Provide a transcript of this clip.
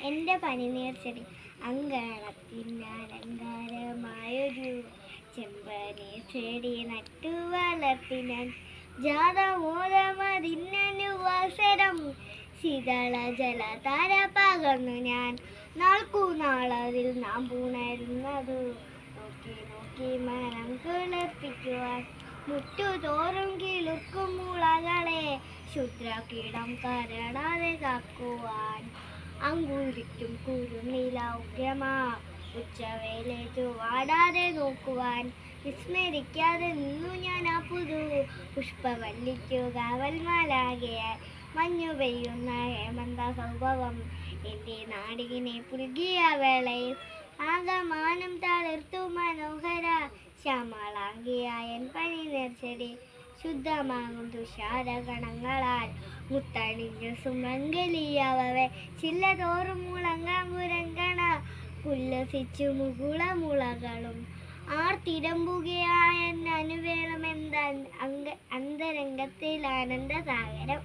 എൻ്റെ പനിനീർ ചെടി അങ്കണത്തിനലങ്കാരമായൊരു ചെമ്പനീർ ചെടി നട്ടു വളർത്തി ഞാൻ ജാതമോദമതിന്നനുവാസരം ശീതള ജലധാര പകർന്നു ഞാൻ നാൾക്കുനാളതിൽ നാം പുണരുന്നതു നോക്കി നോക്കി മനം കുളിർപ്പിക്കുവാൻ മുറ്റുതോറും കിളിർക്കും മുളകളെ ക്ഷുദ്രകീടം കരടാതെ കാക്കുവാൻ അങ്കുരിക്കും കുരുനില ഉഗ്രമാ ഉച്ചവേലേറ്റു വാടാതെ നോക്കുവാൻ വിസ്മരിക്കാതെ നിന്നു ഞാൻ ആ പുതു പുഷ്പവല്ലിക്കു കാവൽമാലാകയായി മഞ്ഞു പെയ്യുന്ന ഹേമന്ത സൗഭവം എൻ്റെ നാടിനെ പുൽകിയ വേളയിൽ ആകമാനം തളിർത്തു മനോഹര ശ്യാമളാംഗിയായ പനിനീർ ചെടി ശുദ്ധമാകും തുഷാരഗണങ്ങളാൽ മുത്തണിഞ്ഞു സുമംഗലിയാവവെ ചില്ലതോറും മുളങ്ങാങ്കുരങ്കണ ഉല്ലസിച്ചു മുകുളമുളകളും ആർത്തിരമ്പുകയായ അനുവേണമെന്ത അന്തരംഗത്തിൽ ആനന്ദസാഗരം.